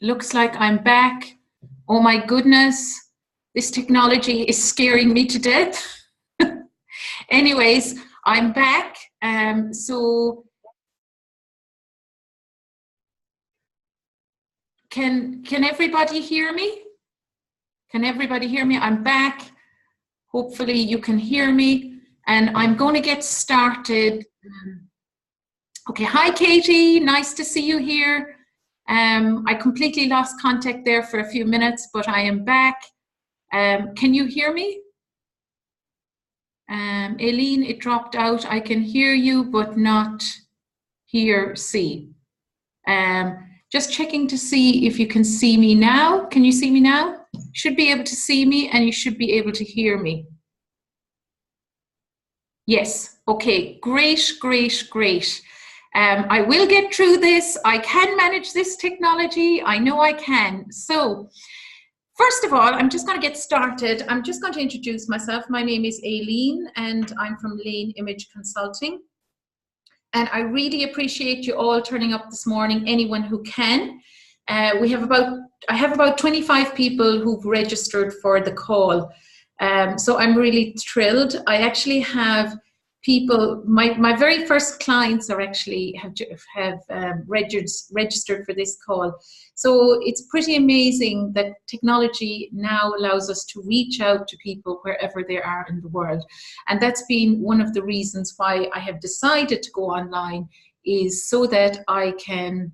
Looks like I'm back. Oh my goodness, this technology is scaring me to death. Anyways, I'm back. So can everybody hear me? Can everybody hear me? I'm back. Hopefully you can hear me, and I'm going to get started. Okay, hi Katie, nice to see you here. I completely lost contact there for a few minutes, but I am back. Can you hear me? Aileen, it dropped out. I can hear you, but not see. Just checking to see if you can see me now. Can you see me now? You should be able to see me, and you should be able to hear me. Yes, okay, great, great, great. I will get through this. I can manage this technology. I know I can. So, first of all, I'm just going to get started. I'm just going to introduce myself. My name is Aileen, and I'm from Lane Image Consulting. And I really appreciate you all turning up this morning, anyone who can. I have about 25 people who've registered for the call. So I'm really thrilled. I actually have people, my very first clients are actually have registered for this call. So it's pretty amazing that technology now allows us to reach out to people wherever they are in the world. And that's been one of the reasons why I have decided to go online, is so that I can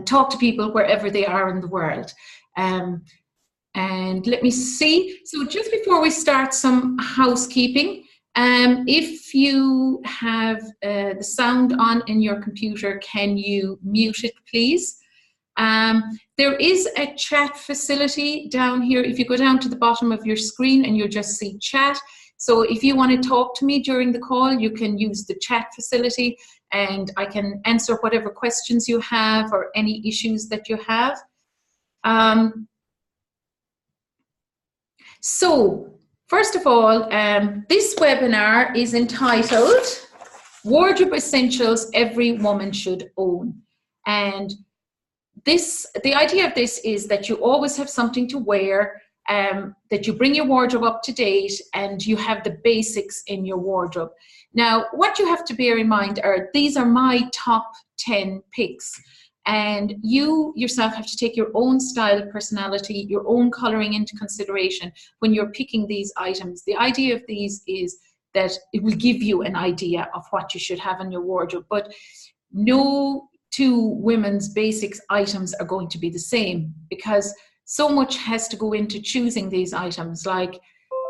talk to people wherever they are in the world. And let me see. So just before we start, some housekeeping. If you have the sound on in your computer, can you mute it, please? There is a chat facility down here. If you go down to the bottom of your screen, and you'll just see chat. So if you want to talk to me during the call, you can use the chat facility, and I can answer whatever questions you have or any issues that you have. So, first of all, this webinar is entitled Wardrobe Essentials Every Woman Should Own. And the idea of this is that you always have something to wear, that you bring your wardrobe up to date, and you have the basics in your wardrobe. Now, what you have to bear in mind are, these are my top 10 picks. And you yourself have to take your own style, personality, your own coloring into consideration when you're picking these items. The idea of these is that it will give you an idea of what you should have in your wardrobe, but no two women's basics items are going to be the same, because so much has to go into choosing these items, like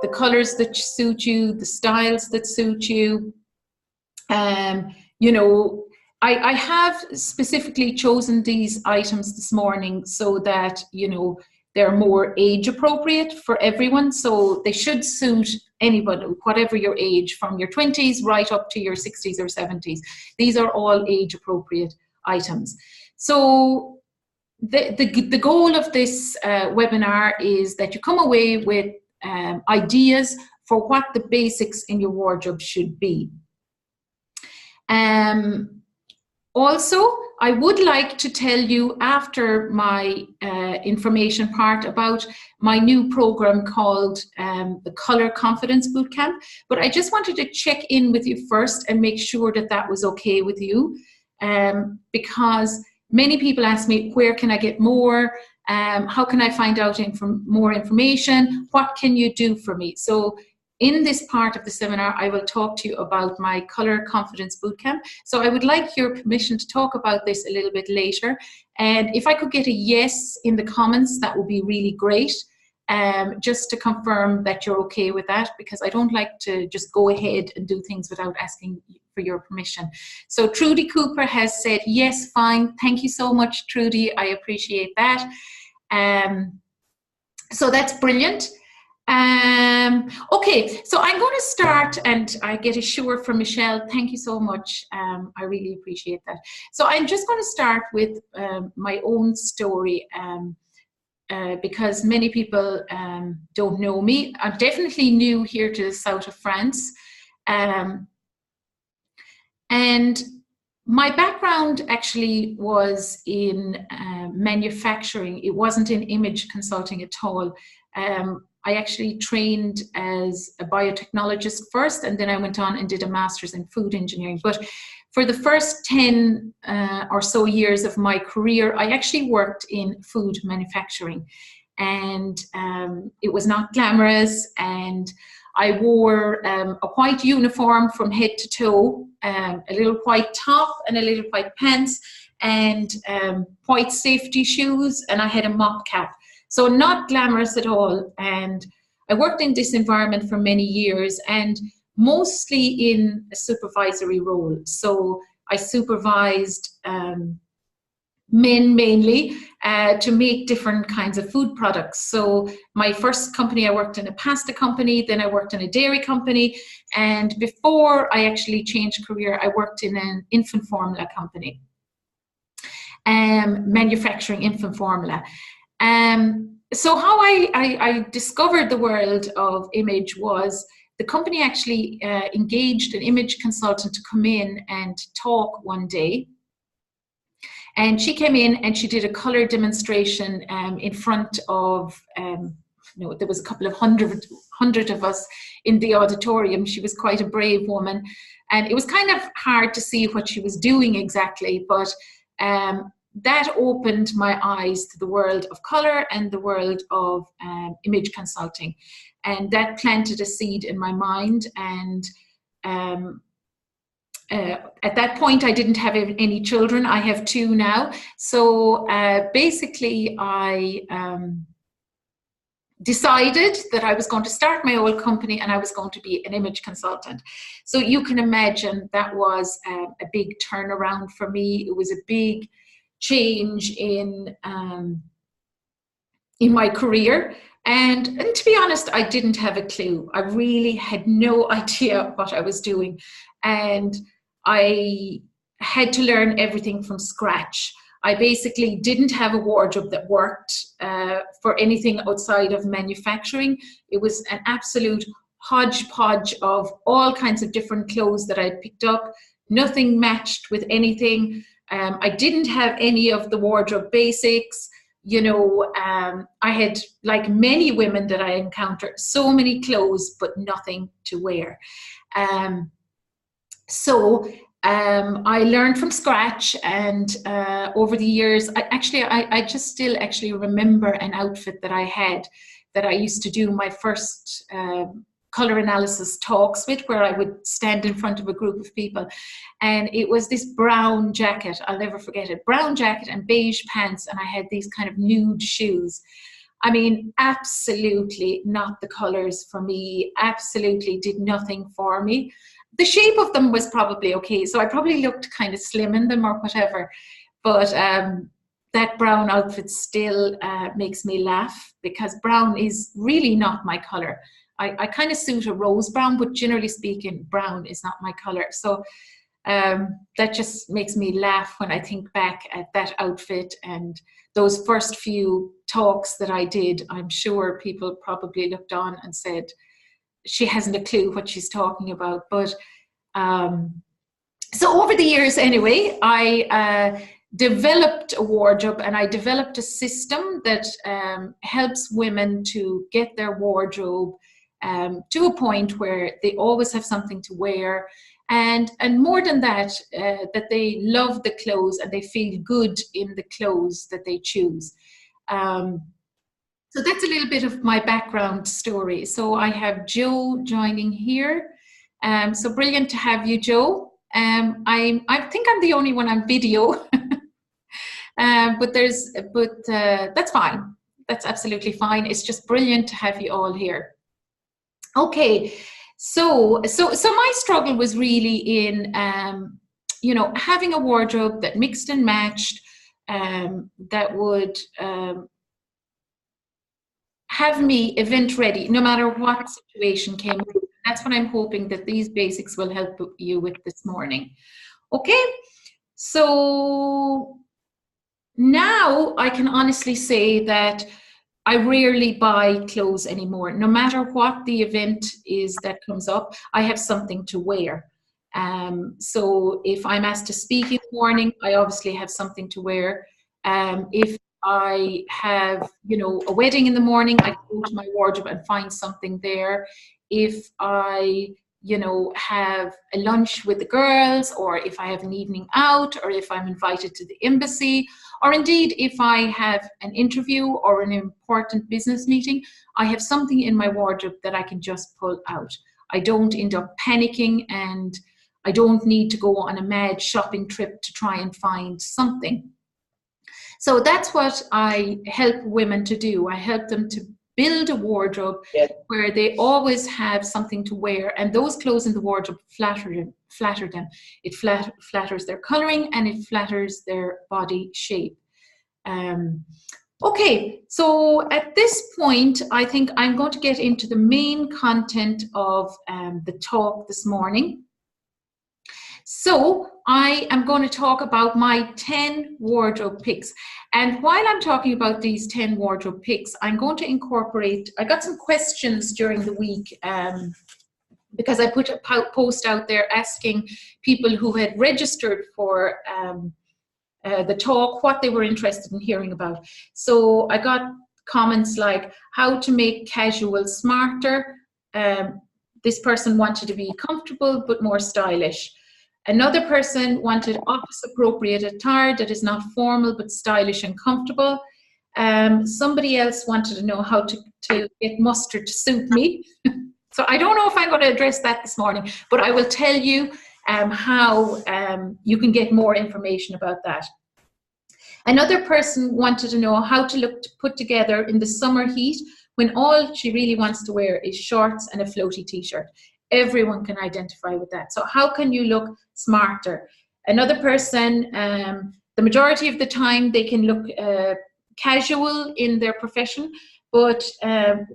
the colors that suit you, the styles that suit you. You know, I have specifically chosen these items this morning so that, you know, they're more age appropriate for everyone. So they should suit anybody, whatever your age, from your 20s right up to your 60s or 70s. These are all age appropriate items. So the goal of this webinar is that you come away with ideas for what the basics in your wardrobe should be. Also, I would like to tell you, after my information part, about my new program called the Color Confidence Bootcamp. But I just wanted to check in with you first and make sure that that was okay with you, because many people ask me, where can I get more? How can I find out more information? What can you do for me? So in this part of the seminar, I will talk to you about my Color Confidence Bootcamp. So I would like your permission to talk about this a little bit later. And if I could get a yes in the comments, that would be really great. Just to confirm that you're okay with that, because I don't like to just go ahead and do things without asking for your permission. So Trudy Cooper has said, yes, fine. Thank you so much, Trudy. I appreciate that. So that's brilliant. Okay, so I'm going to start, and I get a sure from Michelle. Thank you so much. I really appreciate that. So I'm just going to start with my own story, because many people don't know me. I'm definitely new here to the south of France. And My background actually was in manufacturing. It wasn't in image consulting at all. I actually trained as a biotechnologist first, and then I went on and did a master's in food engineering. But for the first 10 or so years of my career, I actually worked in food manufacturing. And it was not glamorous, and I wore a white uniform from head to toe, a little white top and a little white pants, and white safety shoes, and I had a mop cap. So not glamorous at all. And I worked in this environment for many years, and mostly in a supervisory role. So I supervised men mainly to make different kinds of food products. So my first company, I worked in a pasta company, then I worked in a dairy company, and before I actually changed career, I worked in an infant formula company, manufacturing infant formula. So how I discovered the world of image was the company actually engaged an image consultant to come in and talk one day. And she came in and she did a color demonstration in front of, there was a couple of hundred of us in the auditorium. She was quite a brave woman. And it was kind of hard to see what she was doing exactly, but that opened my eyes to the world of color and the world of image consulting. And that planted a seed in my mind. And at that point, I didn't have any children. I have 2 now. So basically, I decided that I was going to start my own company and I was going to be an image consultant. So you can imagine that was a big turnaround for me. It was a big change in my career. And to be honest, I didn't have a clue. I really had no idea what I was doing. And I had to learn everything from scratch. I basically didn't have a wardrobe that worked for anything outside of manufacturing. It was an absolute hodgepodge of all kinds of different clothes that I picked up. Nothing matched with anything. I didn't have any of the wardrobe basics. I had, like many women that I encountered, so many clothes, but nothing to wear. So I learned from scratch, and over the years, I just still actually remember an outfit that I had that I used to do my first color analysis talks with, where I would stand in front of a group of people. And it was this brown jacket, I'll never forget it, brown jacket and beige pants, and I had these kind of nude shoes. I mean, absolutely not the colors for me, absolutely did nothing for me. The shape of them was probably okay, so I probably looked kind of slim in them or whatever, but that brown outfit still makes me laugh, because brown is really not my color. I kind of suit a rose brown, but generally speaking, brown is not my color. So that just makes me laugh when I think back at that outfit and those first few talks that I did. I'm sure people probably looked on and said, she hasn't a clue what she's talking about. But so over the years anyway, I developed a wardrobe, and I developed a system that helps women to get their wardrobe to a point where they always have something to wear, and more than that, that they love the clothes and they feel good in the clothes that they choose. So that's a little bit of my background story. So I have Joe joining here. So brilliant to have you, Joe. I think I'm the only one on video, but that's fine. That's absolutely fine. It's just brilliant to have you all here. Okay, so my struggle was really in having a wardrobe that mixed and matched, that would have me event ready no matter what situation came. That's what I'm hoping that these basics will help you with this morning. Okay, so now I can honestly say that I rarely buy clothes anymore. No matter what the event is that comes up, I have something to wear. So if I'm asked to speak in the morning, I obviously have something to wear. If I have, you know, a wedding in the morning, I go to my wardrobe and find something there. If I, you know, have a lunch with the girls, or if I have an evening out, or if I'm invited to the embassy, or indeed if I have an interview or an important business meeting, I have something in my wardrobe that I can just pull out. I don't end up panicking, and I don't need to go on a mad shopping trip to try and find something. So that's what I help women to do. I help them to build a wardrobe where they always have something to wear, and those clothes in the wardrobe flatter them. It flatters their coloring, and it flatters their body shape. Okay, so at this point, I think I'm going to get into the main content of the talk this morning. So I am going to talk about my 10 wardrobe picks. And while I'm talking about these 10 wardrobe picks, I'm going to incorporate, I got some questions during the week because I put a post out there asking people who had registered for the talk what they were interested in hearing about. So I got comments like how to make casual smarter. This person wanted to be comfortable but more stylish. Another person wanted office appropriate attire that is not formal but stylish and comfortable. Somebody else wanted to know how to get mustard to suit me. So I don't know if I'm going to address that this morning, but I will tell you how you can get more information about that. Another person wanted to know how to look put together in the summer heat when all she really wants to wear is shorts and a floaty t-shirt. Everyone can identify with that. So how can you look smarter? Another person, the majority of the time they can look casual in their profession, but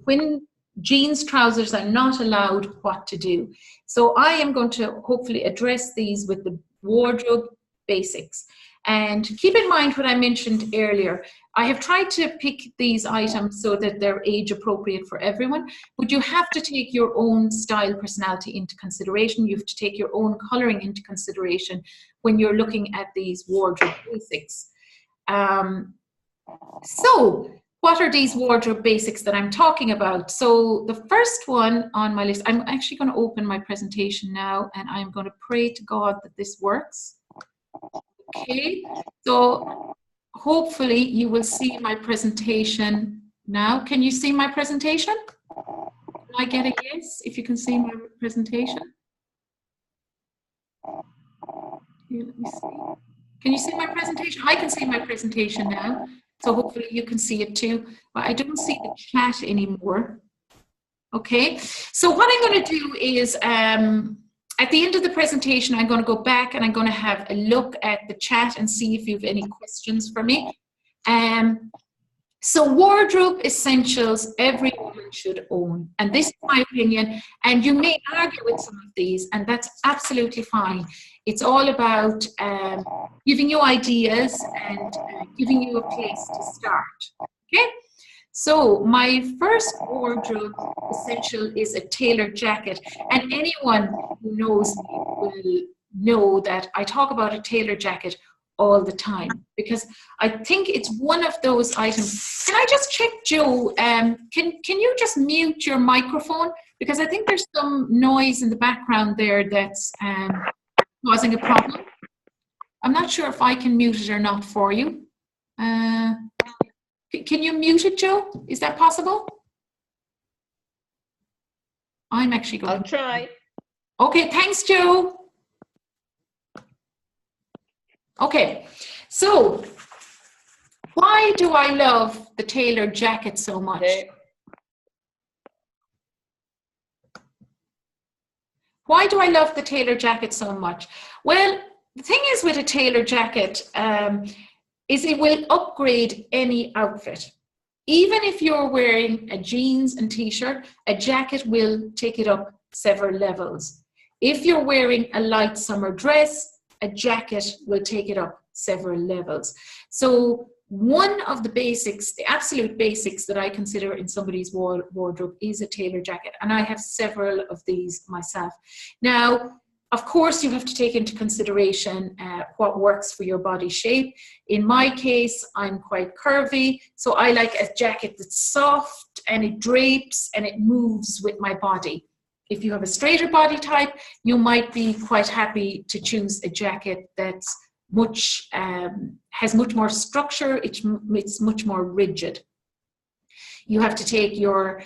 when jeans, trousers are not allowed, what to do? So I am going to hopefully address these with the wardrobe basics. And keep in mind what I mentioned earlier. I have tried to pick these items so that they're age appropriate for everyone, but you have to take your own style, personality into consideration. You have to take your own coloring into consideration when you're looking at these wardrobe basics. So what are these wardrobe basics that I'm talking about? So the first one on my list, I'm actually going to open my presentation now, and I'm going to pray to God that this works. Okay, so hopefully you will see my presentation now. Can you see my presentation? Can I get a yes if you can see my presentation? Here, let me see. Can you see my presentation? I can see my presentation now, so hopefully you can see it too. But I don't see the chat anymore. Okay, so what I'm going to do is at the end of the presentation, I'm going to go back and I'm going to have a look at the chat and see if you have any questions for me. So wardrobe essentials every woman should own. And this is my opinion. And you may argue with some of these, and that's absolutely fine. It's all about giving you ideas and giving you a place to start. Okay? So my first wardrobe essential is a tailored jacket, and anyone who knows me will know that I talk about a tailored jacket all the time because I think it's one of those items. Can I just check, Joe? Can you just mute your microphone, because I think there's some noise in the background there that's causing a problem. I'm not sure if I can mute it or not for you. Can you mute it, Joe? Is that possible? I'm actually going I'll try. Okay, thanks, Joe. Okay, so why do I love the tailored jacket so much? Okay. Why do I love the tailored jacket so much? Well, the thing is with a tailored jacket, is it will upgrade any outfit. Even if you're wearing a jeans and t-shirt, a jacket will take it up several levels. If you're wearing a light summer dress, a jacket will take it up several levels. So one of the basics, the absolute basics that I consider in somebody's wardrobe is a tailored jacket. And I have several of these myself. Now, Of course, you have to take into consideration what works for your body shape. In my case, I'm quite curvy, so I like a jacket that's soft and it drapes and it moves with my body. If you have a straighter body type, you might be quite happy to choose a jacket that's has much more structure, it's much more rigid. You have to take your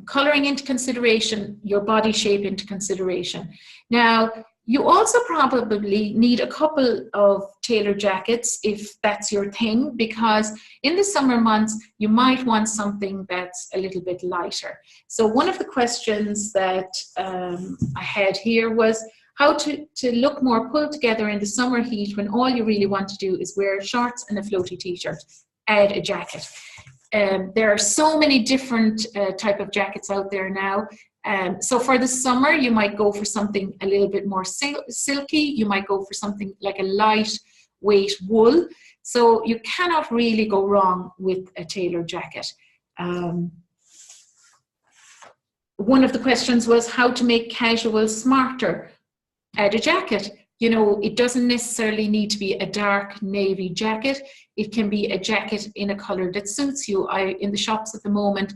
coloring into consideration, your body shape into consideration. Now, you also probably need a couple of tailored jackets if that's your thing, because in the summer months, you might want something that's a little bit lighter. So one of the questions that I had here was how to look more pulled together in the summer heat when all you really want to do is wear shorts and a floaty t-shirt. Add a jacket. There are so many different type of jackets out there now. So for the summer, you might go for something a little bit more silky. You might go for something like a lightweight wool. So you cannot really go wrong with a tailored jacket. One of the questions was how to make casual smarter. Add a jacket. You know, it doesn't necessarily need to be a dark navy jacket. It can be a jacket in a color that suits you. In the shops at the moment,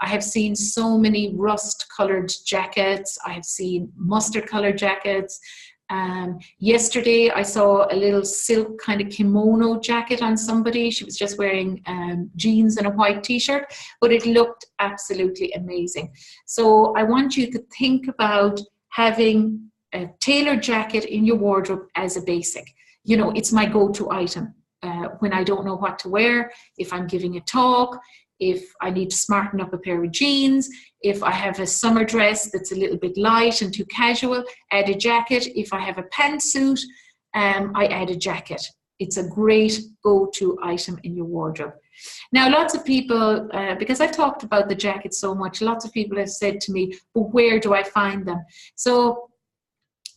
I have seen so many rust-colored jackets. I have seen mustard-colored jackets. Yesterday, I saw a little silk kind of kimono jacket on somebody. She was just wearing jeans and a white t-shirt, but it looked absolutely amazing. So I want you to think about having a tailored jacket in your wardrobe as a basic. You know, it's my go-to item when I don't know what to wear, if I'm giving a talk, if I need to smarten up a pair of jeans, if I have a summer dress that's a little bit light and too casual, add a jacket. If I have a pantsuit, I add a jacket. It's a great go-to item in your wardrobe. Now, lots of people, because I've talked about the jacket so much, lots of people have said to me, but where do I find them? So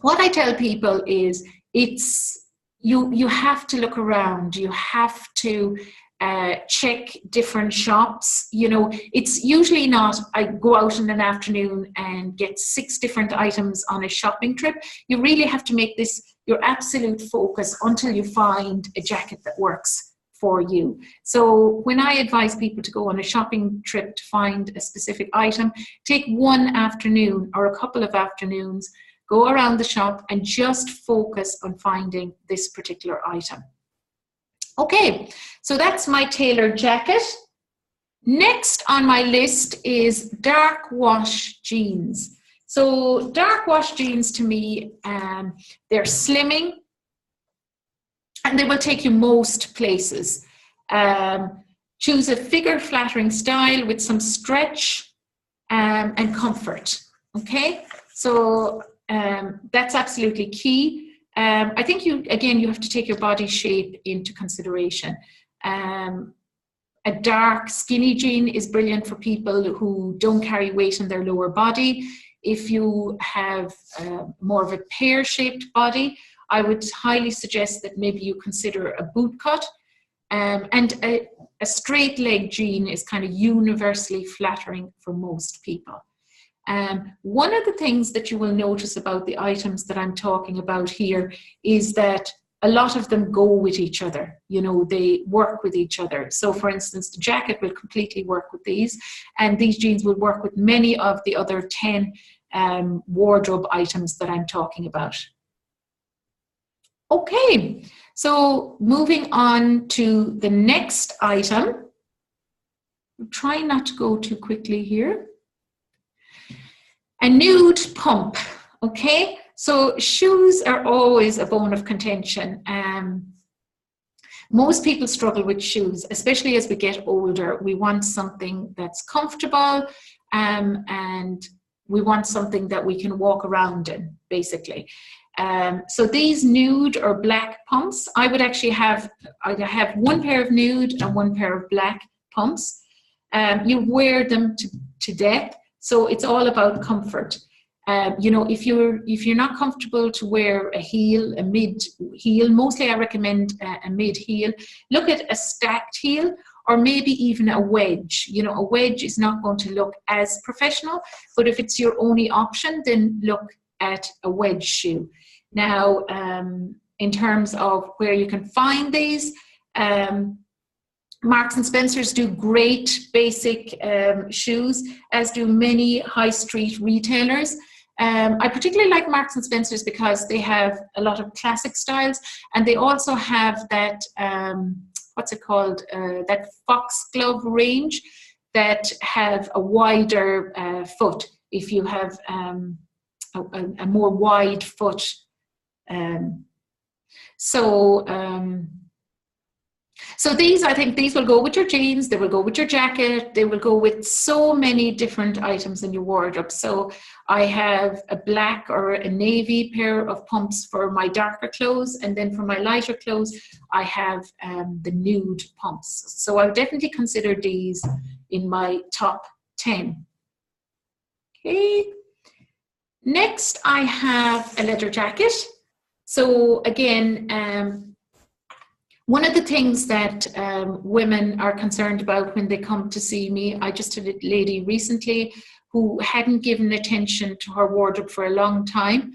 what I tell people is you have to look around. You have to check different shops. You know, it's usually not I go out in an afternoon and get 6 different items on a shopping trip. You really have to make this your absolute focus until you find a jacket that works for you. So when I advise people to go on a shopping trip to find a specific item, take one afternoon or a couple of afternoons, go around the shop and just focus on finding this particular item. Okay, so that's my tailored jacket. Next on my list is dark wash jeans. So dark wash jeans to me, they're slimming and they will take you most places. Choose a figure flattering style with some stretch and comfort. Okay, so that's absolutely key. I think you have to take your body shape into consideration. A dark skinny jean is brilliant for people who don't carry weight in their lower body. If you have more of a pear-shaped body, I would highly suggest that maybe you consider a boot cut. And a straight leg jean is kind of universally flattering for most people. One of the things that you will notice about the items that I'm talking about here is that a lot of them go with each other. You know, they work with each other. So for instance, the jacket will completely work with these, and these jeans will work with many of the other 10 wardrobe items that I'm talking about. Okay, so moving on to the next item. I'm trying not to go too quickly here. A nude pump, okay? So shoes are always a bone of contention. Most people struggle with shoes, especially as we get older. We want something that's comfortable and we want something that we can walk around in, basically. So these nude or black pumps, I would actually have one pair of nude and one pair of black pumps. You wear them to death. So it's all about comfort. You know, if you're not comfortable to wear a heel, a mid heel, mostly I recommend a mid heel. Look at a stacked heel or maybe even a wedge. You know, a wedge is not going to look as professional, but if it's your only option, then look at a wedge shoe. Now, in terms of where you can find these, Marks and Spencer's do great basic shoes, as do many high street retailers. I particularly like Marks and Spencer's because they have a lot of classic styles, and they also have that, what's it called, that foxglove range that have a wider foot. If you have a more wide foot. So these, I think these will go with your jeans, they will go with your jacket, they will go with so many different items in your wardrobe. So I have a black or a navy pair of pumps for my darker clothes, and then for my lighter clothes, I have the nude pumps. So I would definitely consider these in my top 10. Okay. Next, I have a leather jacket. So again, one of the things that women are concerned about when they come to see me, I just had a lady recently who hadn't given attention to her wardrobe for a long time.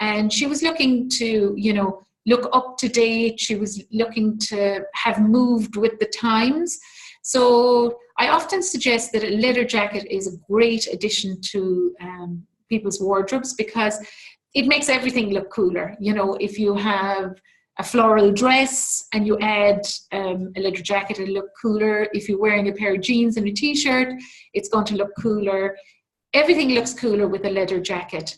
And she was looking to, you know, look up to date. She was looking to have moved with the times. So I often suggest that a leather jacket is a great addition to people's wardrobes because it makes everything look cooler. You know, if you have a floral dress and you add a leather jacket, it'll look cooler. If you're wearing a pair of jeans and a t-shirt, it's going to look cooler. Everything looks cooler with a leather jacket.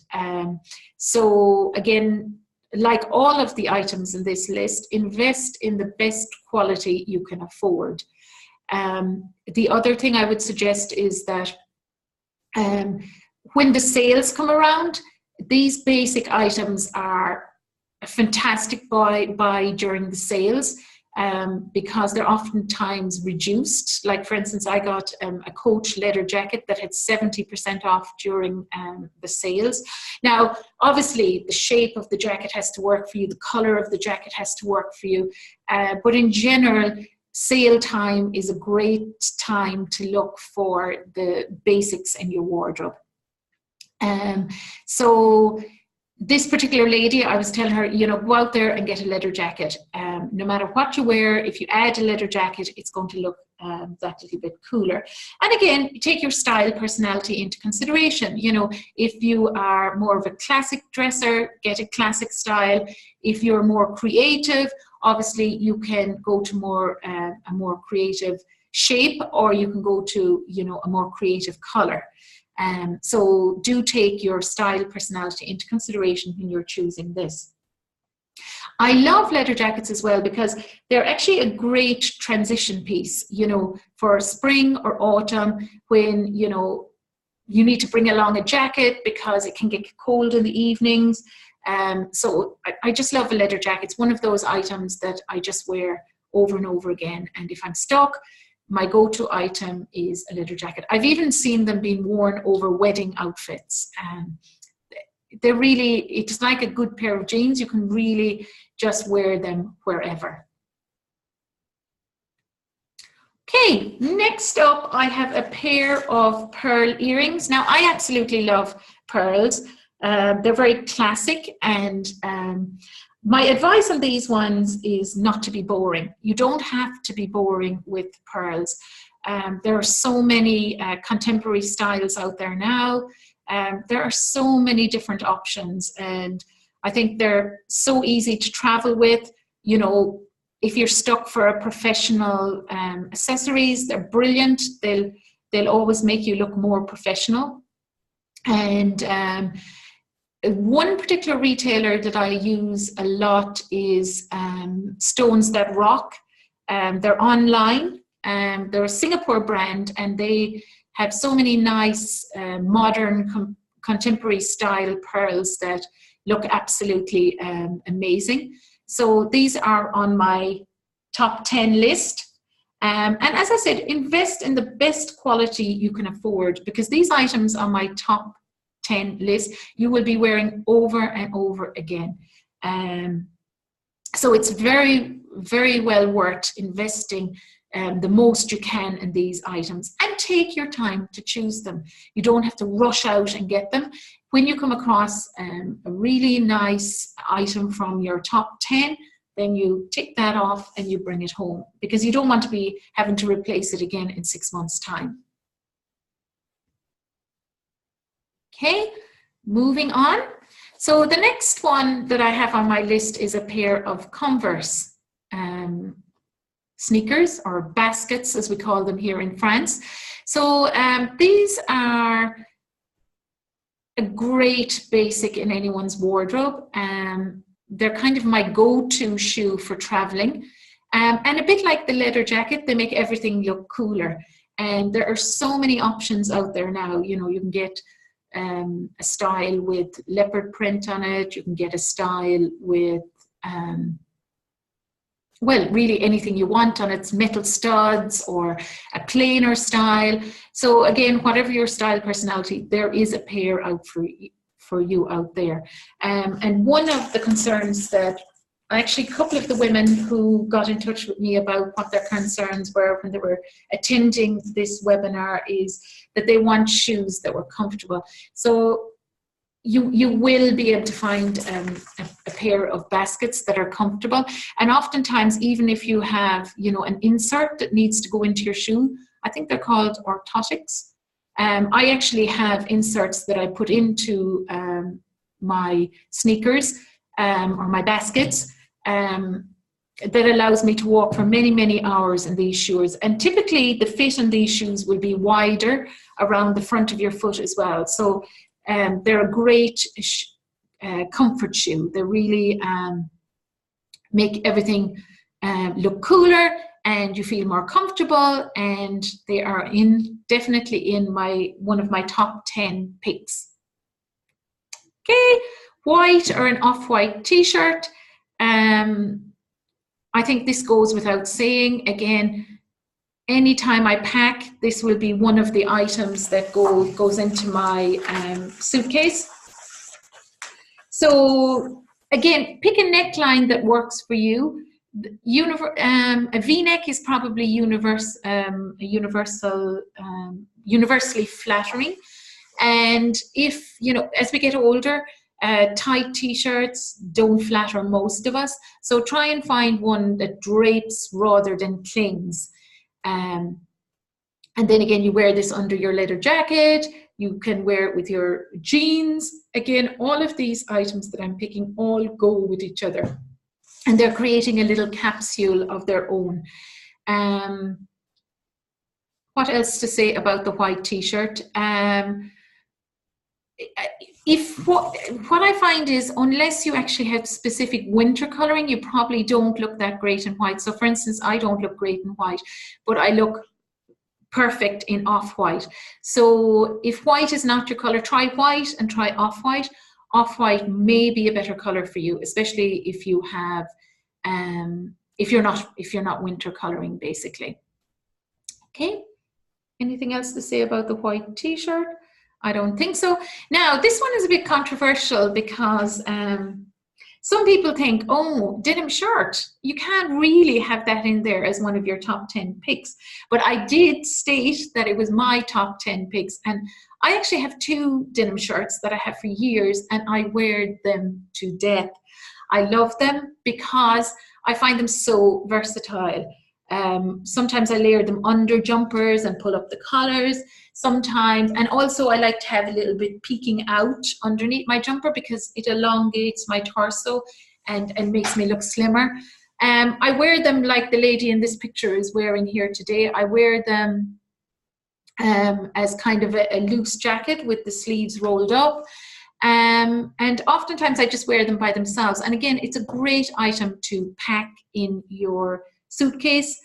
So again, like all of the items in this list, invest in the best quality you can afford. The other thing I would suggest is that when the sales come around, these basic items are a fantastic buy during the sales because they're oftentimes reduced. Like for instance, I got a Coach leather jacket that had 70% off during the sales. Now, obviously the shape of the jacket has to work for you, the color of the jacket has to work for you, but in general, sale time is a great time to look for the basics in your wardrobe. So this particular lady, I was telling her, you know, go out there and get a leather jacket. No matter what you wear, if you add a leather jacket, it's going to look that little bit cooler. And again, take your style, personality into consideration. You know, if you are more of a classic dresser, get a classic style. If you're more creative, obviously you can go to a more creative shape, or you can go to, you know, a more creative color. So do take your style, personality into consideration when you're choosing this. I love leather jackets as well because they're actually a great transition piece, you know, for spring or autumn when, you know, you need to bring along a jacket because it can get cold in the evenings. So I just love a leather jacket. It's one of those items that I just wear over and over again. And if I'm stuck, my go-to item is a leather jacket. I've even seen them being worn over wedding outfits. They're really, it's like a good pair of jeans. You can really just wear them wherever. Okay, next up, I have a pair of pearl earrings. Now, I absolutely love pearls. They're very classic, and my advice on these ones is not to be boring. You don't have to be boring with pearls. There are so many contemporary styles out there now. There are so many different options, and I think they're so easy to travel with. You know, if you're stuck for a professional accessories, they're brilliant. They'll always make you look more professional. And one particular retailer that I use a lot is Stones That Rock. They're online. They're a Singapore brand, and they have so many nice modern contemporary style pearls that look absolutely amazing. So these are on my top 10 list. And as I said, invest in the best quality you can afford, because these items on my top 10 list you will be wearing over and over again. So it's very, very well worth investing the most you can in these items, and take your time to choose them. You don't have to rush out and get them. When you come across a really nice item from your top 10, then you tick that off and you bring it home, because you don't want to be having to replace it again in 6 months' time. Okay, moving on. So the next one that I have on my list is a pair of Converse sneakers, or baskets as we call them here in France. So these are a great basic in anyone's wardrobe. They're kind of my go-to shoe for traveling. And a bit like the leather jacket, they make everything look cooler. And there are so many options out there now. You know, you can get a style with leopard print on it. You can get a style with, well, really anything you want on its metal studs, or a plainer style. So again, whatever your style personality, there is a pair out for you out there. And one of the concerns that actually a couple of the women who got in touch with me about what their concerns were when they were attending this webinar is that they want shoes that were comfortable. So you will be able to find a pair of baskets that are comfortable. And oftentimes, even if you have, you know, an insert that needs to go into your shoe, I think they're called orthotics. I actually have inserts that I put into my sneakers or my baskets that allows me to walk for many, many hours in these shoes. And typically the fit in these shoes will be wider around the front of your foot as well. So they're a great comfort shoe. They really make everything look cooler, and you feel more comfortable, and they are definitely in one of my top 10 picks. Okay, white or an off-white t-shirt. I think this goes without saying. Again, anytime I pack, this will be one of the items that goes into my suitcase. So again, pick a neckline that works for you. A V-neck is probably universally flattering. And if, you know, as we get older, tight t-shirts don't flatter most of us. So try and find one that drapes rather than clings. And then again, you wear this under your leather jacket. You can wear it with your jeans. Again, all of these items that I'm picking all go with each other, and they're creating a little capsule of their own. What else to say about the white t-shirt? What I find is, unless you actually have specific winter coloring, you probably don't look that great in white. So for instance, I don't look great in white, but I look perfect in off-white. So if white is not your color, try white and try off-white. Off-white may be a better color for you, especially if you have, if you're not winter coloring, basically. Okay. Anything else to say about the white t-shirt? I don't think so. Now, this one is a bit controversial because some people think, oh, denim shirt, you can't really have that in there as one of your top 10 picks. But I did state that it was my top 10 picks. And I actually have 2 denim shirts that I have for years, and I wear them to death. I love them because I find them so versatile. Sometimes I layer them under jumpers and pull up the collars. Sometimes, and also I like to have a little bit peeking out underneath my jumper because it elongates my torso and makes me look slimmer. I wear them like the lady in this picture is wearing here today. I wear them as kind of a loose jacket with the sleeves rolled up. And oftentimes I just wear them by themselves. And again, it's a great item to pack in your suitcase.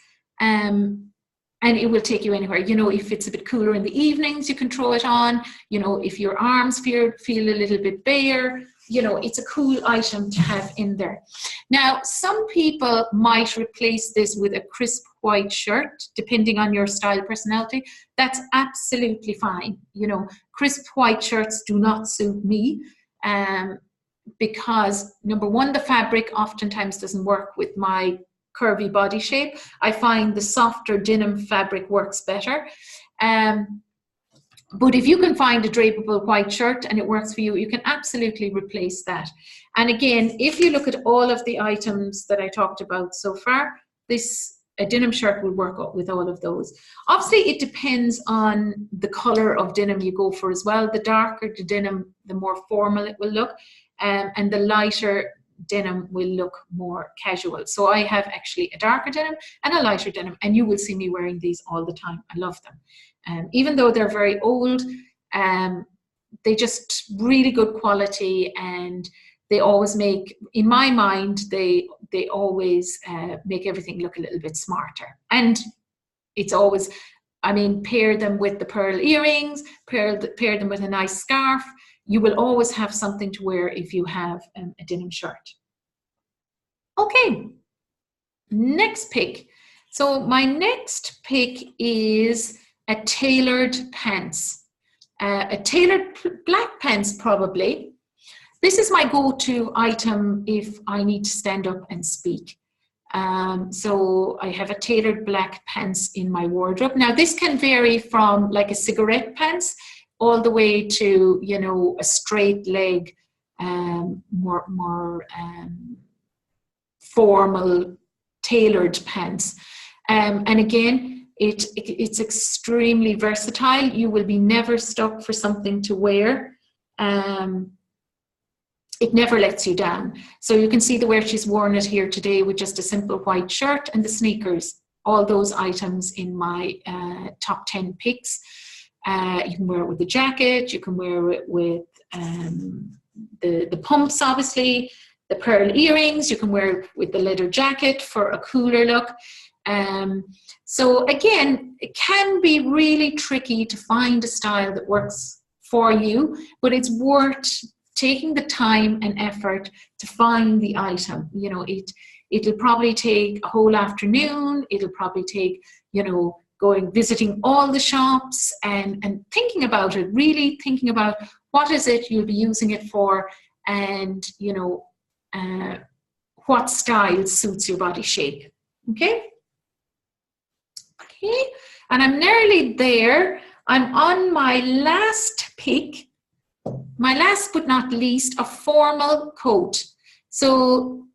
And it will take you anywhere. You know, if it's a bit cooler in the evenings, you can throw it on. You know, if your arms feel a little bit bare, you know, it's a cool item to have in there. Now, some people might replace this with a crisp white shirt, depending on your style personality. That's absolutely fine. You know, crisp white shirts do not suit me because, number one, the fabric oftentimes doesn't work with my curvy body shape. I find the softer denim fabric works better. But if you can find a drapable white shirt and it works for you, you can absolutely replace that. And again, if you look at all of the items that I talked about so far, a denim shirt will work with all of those. Obviously, it depends on the color of denim you go for as well. The darker the denim, the more formal it will look, and the lighter denim will look more casual. So I have actually a darker denim and a lighter denim, and you will see me wearing these all the time. I love them. Even though they're very old, they just really good quality, and they always make, in my mind, they always make everything look a little bit smarter. And it's always, I mean, pair them with the pearl earrings, pair them with a nice scarf. You will always have something to wear if you have a denim shirt. Okay, next pick. So my next pick is a tailored pants. A tailored black pants, probably. This is my go-to item if I need to stand up and speak. So I have a tailored black pants in my wardrobe. Now this can vary from like a cigarette pants all the way to, you know, a straight leg, more formal tailored pants. And again, it's extremely versatile. You will be never stuck for something to wear. It never lets you down. So you can see the way she's worn it here today with just a simple white shirt and the sneakers. All those items in my top 10 picks. You can wear it with the jacket. You can wear it with the pumps, obviously, the pearl earrings. You can wear it with the leather jacket for a cooler look. So again, it can be really tricky to find a style that works for you, but it's worth taking the time and effort to find the item. You know, it'll probably take a whole afternoon. It'll probably take, you know, visiting all the shops and thinking about it, really thinking about what is it you'll be using it for, and, you know, what style suits your body shape. Okay? Okay, and I'm nearly there. I'm on my last pick. My last but not least, a formal coat. So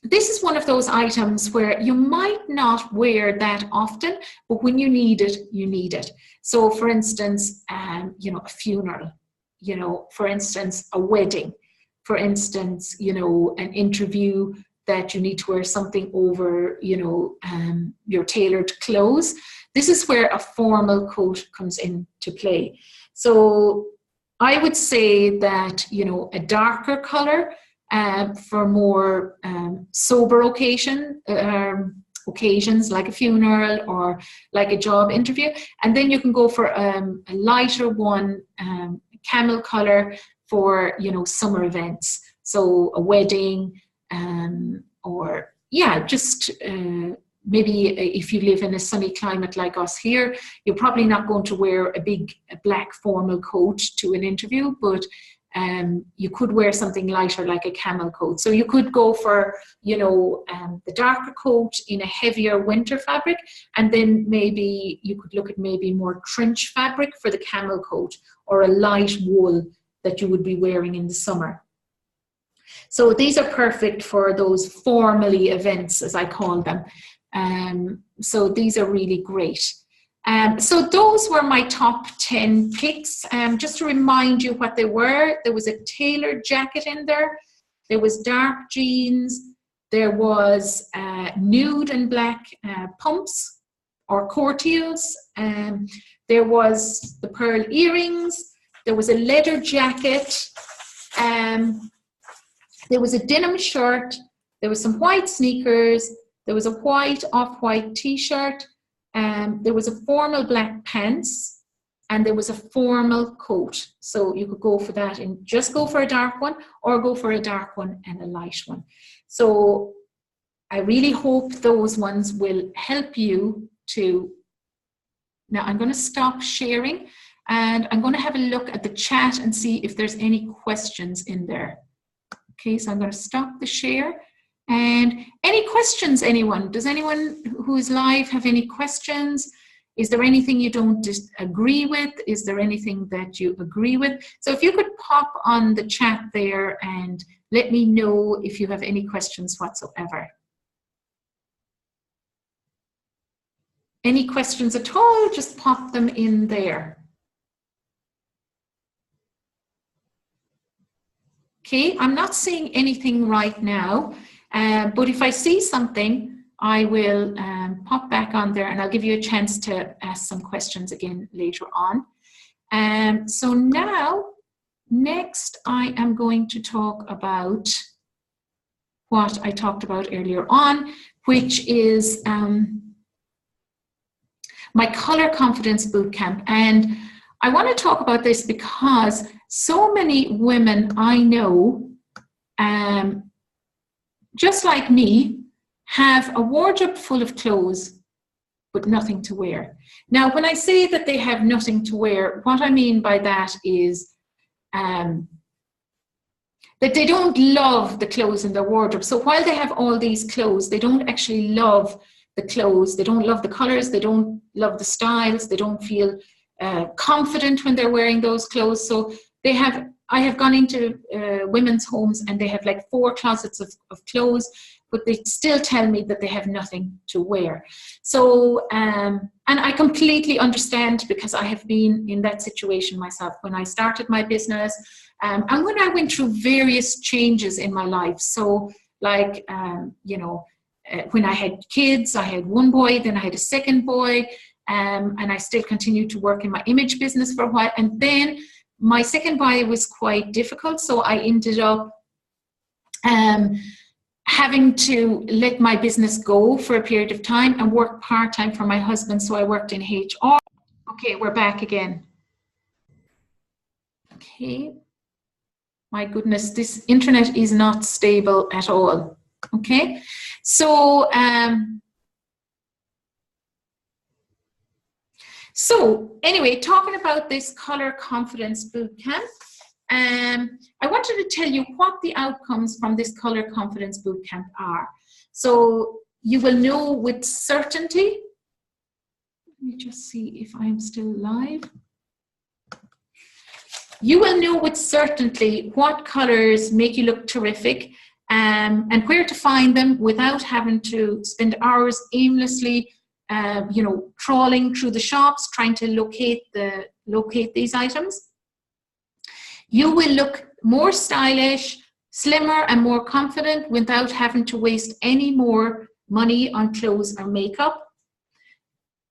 this is one of those items where you might not wear that often, but when you need it, you need it. So for instance, you know, a funeral, you know, for instance, a wedding, for instance, you know, an interview that you need to wear something over, you know, your tailored clothes. This is where a formal coat comes into play. So I would say that, you know, a darker color for more sober occasions like a funeral or like a job interview. And then you can go for a lighter one, camel color for, you know, summer events. So a wedding, or yeah, just maybe if you live in a sunny climate like us here, you're probably not going to wear a big black formal coat to an interview, but you could wear something lighter like a camel coat. So you could go for, you know, the darker coat in a heavier winter fabric, and then maybe you could look at maybe more trench fabric for the camel coat, or a light wool that you would be wearing in the summer. So these are perfect for those formally events, as I call them. So these are really great. So those were my top 10 picks. Just to remind you what they were, there was a tailored jacket in there. There was dark jeans. There was nude and black pumps or corteils. There was the pearl earrings. There was a leather jacket. There was a denim shirt. There was some white sneakers. There was a white off-white t-shirt. There was a formal black pants, and there was a formal coat. So you could go for that and just go for a dark one, or go for a dark one and a light one. So I really hope those ones will help you to... Now I'm going to stop sharing, and I'm going to have a look at the chat and see if there's any questions in there. Okay, so I'm going to stop the share, And any questions, anyone? Does anyone who is live have any questions? Is there anything you don't disagree with? Is there anything that you agree with? So if you could pop on the chat there and let me know if you have any questions whatsoever. Any questions at all, just pop them in there. Okay, I'm not seeing anything right now, but if I see something, I will pop back on there and I'll give you a chance to ask some questions again later on. So now, next I am going to talk about what I talked about earlier on, which is my Color Confidence Bootcamp. And I want to talk about this because so many women I know, just like me, have a wardrobe full of clothes, but nothing to wear. Now, when I say that they have nothing to wear, what I mean by that is that they don't love the clothes in their wardrobe. So while they have all these clothes, they don't actually love the clothes. They don't love the colors. They don't love the styles. They don't feel confident when they're wearing those clothes. So I have gone into women's homes and they have like 4 closets of clothes, but they still tell me that they have nothing to wear. So, and I completely understand because I have been in that situation myself when I started my business and when I went through various changes in my life. So like, you know, when I had kids, I had 1 boy, then I had a 2nd boy, and I still continued to work in my image business for a while. And then my 2nd boy was quite difficult, so I ended up having to let my business go for a period of time and work part-time for my husband. So I worked in HR. Okay, we're back again. Okay. My goodness, this internet is not stable at all. Okay, so anyway, talking about this Color Confidence Bootcamp, I wanted to tell you what the outcomes from this Color Confidence Bootcamp are. So you will know with certainty. Let me just see if I'm still live. You will know with certainty what colors make you look terrific, and where to find them without having to spend hours aimlessly, you know, trawling through the shops trying to locate these items. You will look more stylish, slimmer, and more confident without having to waste any more money on clothes or makeup.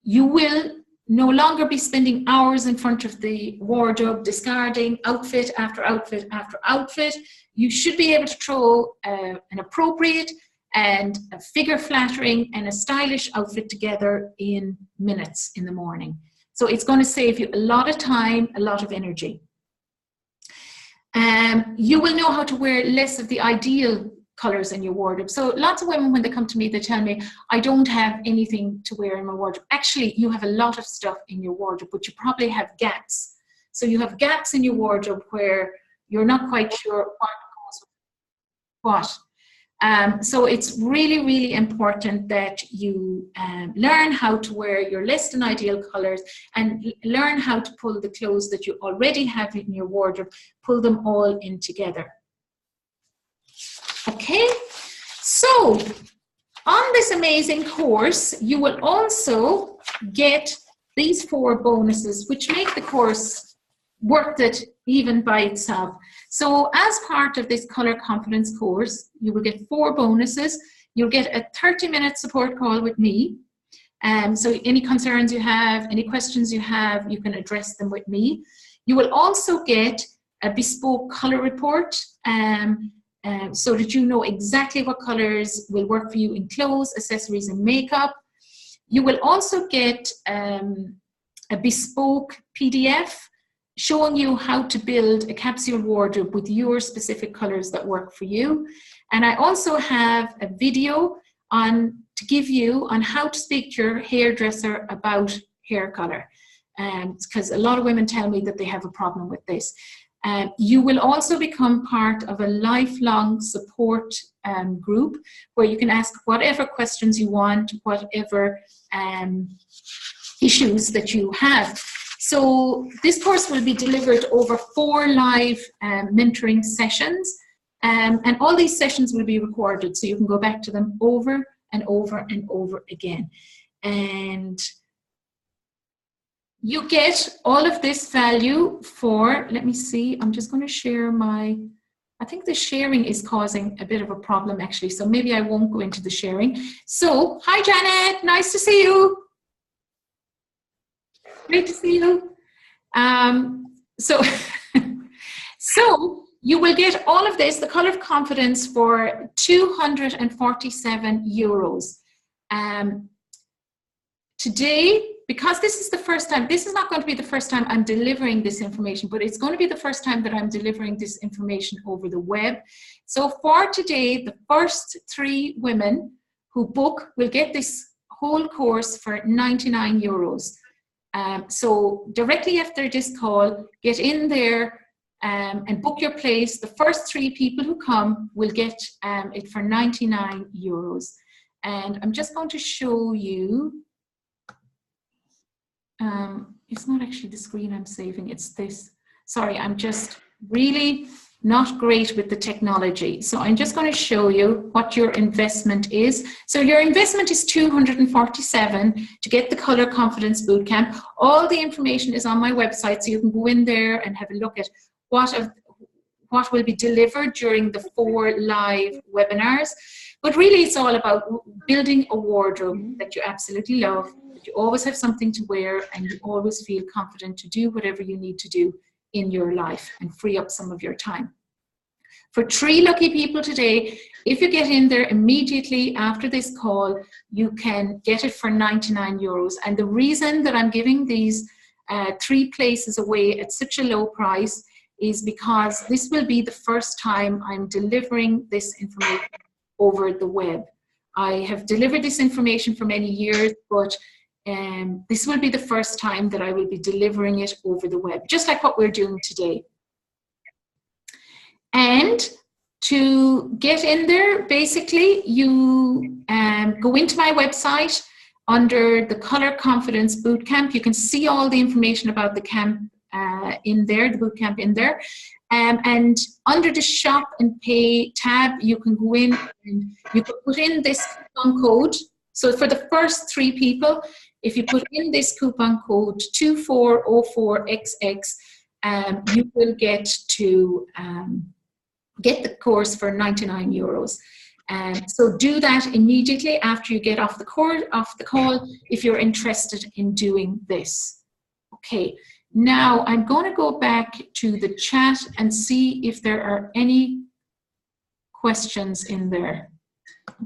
You will no longer be spending hours in front of the wardrobe, discarding outfit after outfit after outfit. You should be able to throw an appropriate and a figure-flattering and a stylish outfit together in minutes in the morning. So it's going to save you a lot of time, a lot of energy. You will know how to wear less of the ideal colors in your wardrobe. So lots of women, when they come to me, they tell me, I don't have anything to wear in my wardrobe. Actually, you have a lot of stuff in your wardrobe, but you probably have gaps. So you have gaps in your wardrobe where you're not quite sure what goes with what. So it's really, really important that you learn how to wear your less than ideal colors and learn how to pull the clothes that you already have in your wardrobe, pull them all in together. Okay, so on this amazing course, you will also get these 4 bonuses, which make the course worth it even by itself. So as part of this Color Confidence course, you will get 4 bonuses. You'll get a 30-minute support call with me. So any concerns you have, any questions you have, you can address them with me. You will also get a bespoke color report, so that you know exactly what colors will work for you in clothes, accessories, and makeup. You will also get a bespoke PDF showing you how to build a capsule wardrobe with your specific colors that work for you. And I also have a video to give you on how to speak to your hairdresser about hair color, because a lot of women tell me that they have a problem with this. You will also become part of a lifelong support group where you can ask whatever questions you want, whatever issues that you have. So this course will be delivered over 4 live mentoring sessions, and all these sessions will be recorded, so you can go back to them over and over and over again. And you get all of this value for, let me see, I'm just going to share my, I think the sharing is causing a bit of a problem actually, so maybe I won't go into the sharing. So, hi Janet, nice to see you. Great to see you. So you will get all of this, the Colour of Confidence, for €247. Today, because this is the first time, this is not going to be the first time I'm delivering this information, but it's going to be the first time that I'm delivering this information over the web. So for today, the first 3 women who book will get this whole course for €99. So directly after this call, get in there and book your place. The first 3 people who come will get it for €99. And I'm just going to show you, it's not actually the screen I'm saving, it's this. Sorry, I'm just really not great with the technology. So I'm just going to show you what your investment is. So your investment is $247 to get the Colour Confidence Bootcamp. All the information is on my website, so you can go in there and have a look at what will be delivered during the 4 live webinars. But really it's all about building a wardrobe that you absolutely love, that you always have something to wear, and you always feel confident to do whatever you need to do in your life and free up some of your time. For 3 lucky people today, if you get in there immediately after this call, you can get it for €99. And the reason that I'm giving these 3 places away at such a low price is because this will be the first time I'm delivering this information over the web. I have delivered this information for many years, but this will be the first time that I will be delivering it over the web, just like what we're doing today. And to get in there, basically, you go into my website under the Colour Confidence Bootcamp. You can see all the information about the camp in there, the bootcamp in there. And under the Shop and Pay tab, you can go in and you can put in this coupon code. So for the first 3 people, if you put in this coupon code 2404XX, you will get to get the course for €99. So do that immediately after you get off the call if you're interested in doing this. Okay, now I'm going to go back to the chat and see if there are any questions in there.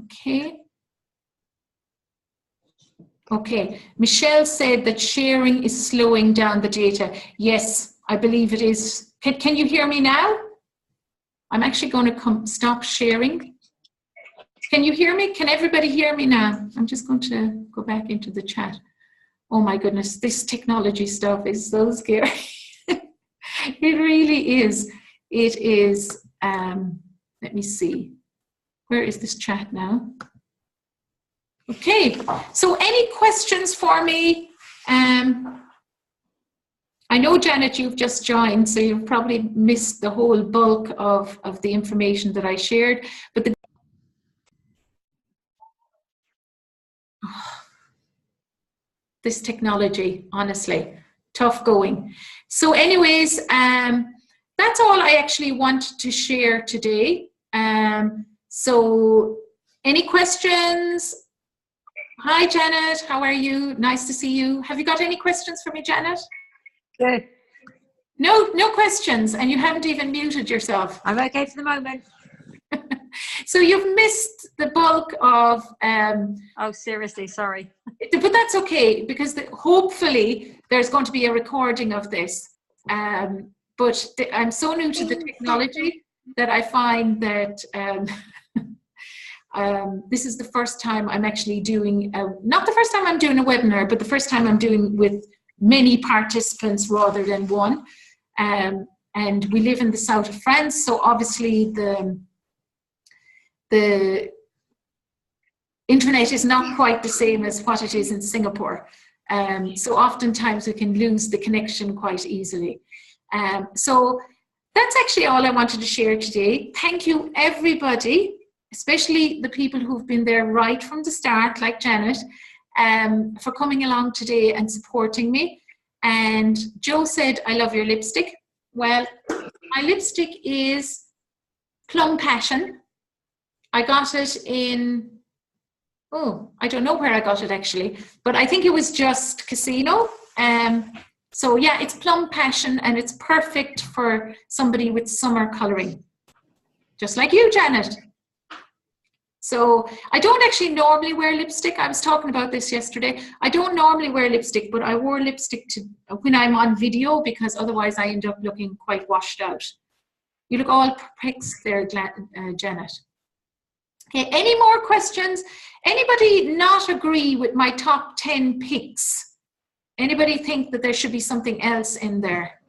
Okay. Okay, Michelle said that sharing is slowing down the data. Yes, I believe it is. Can you hear me now? I'm actually going to stop sharing. Can you hear me? Can everybody hear me now? I'm just going to go back into the chat. Oh my goodness, this technology stuff is so scary. It really is. It is, let me see. Where is this chat now? Okay, so any questions for me? I know, Janet, you've just joined, so you've probably missed the whole bulk of the information that I shared. But this technology, honestly, tough going. So anyways, that's all I actually want to share today. So any questions? Hi, Janet, how are you? Nice to see you. Have you got any questions for me, Janet? Good. No questions, and you haven't even muted yourself. I'm okay for the moment. So you've missed the bulk of... oh, seriously, sorry. But that's okay, because hopefully there's going to be a recording of this. But I'm so new to the technology that I find that this is the first time I'm actually doing, not the first time I'm doing a webinar, but the first time I'm doing with many participants rather than one. and we live in the south of France, so obviously the internet is not quite the same as what it is in Singapore. So oftentimes we can lose the connection quite easily. So that's actually all I wanted to share today. Thank you, everybody, especially the people who've been there right from the start, like Janet, for coming along today and supporting me. And Joe said, I love your lipstick. Well, my lipstick is Plum Passion. I got it in, I don't know where I got it actually, but I think it was just Casino. So yeah, it's Plum Passion, and it's perfect for somebody with summer colouring, just like you, Janet. So I don't actually normally wear lipstick. I was talking about this yesterday. I don't normally wear lipstick, but I wore lipstick when I'm on video, because otherwise I end up looking quite washed out. You look all perplexed there, Janet. Okay, any more questions? Anybody not agree with my top 10 picks? Anybody think that there should be something else in there?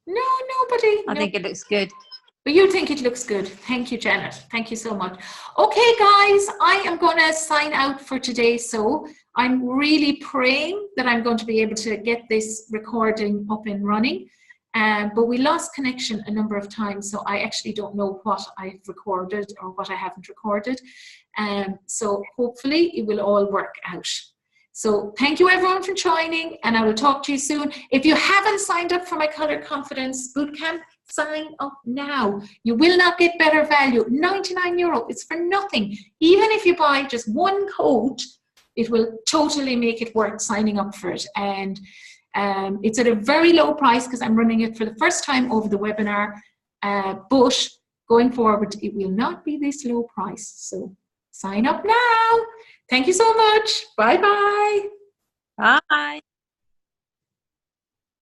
No, nobody. I think it looks good. But you think it looks good. Thank you, Janet. Thank you so much. Okay, guys, I am going to sign out for today. So I'm really praying that I'm going to be able to get this recording up and running. But we lost connection a number of times, so I actually don't know what I've recorded or what I haven't recorded. So hopefully it will all work out. So thank you everyone for joining, and I will talk to you soon. If you haven't signed up for my Colour Confidence Bootcamp, sign up now. You will not get better value. €99, it's for nothing. Even if you buy just one coat, it will totally make it worth signing up for it. And it's at a very low price because I'm running it for the first time over the webinar, but going forward it will not be this low price. So sign up now. Thank you so much. Bye-bye. Bye.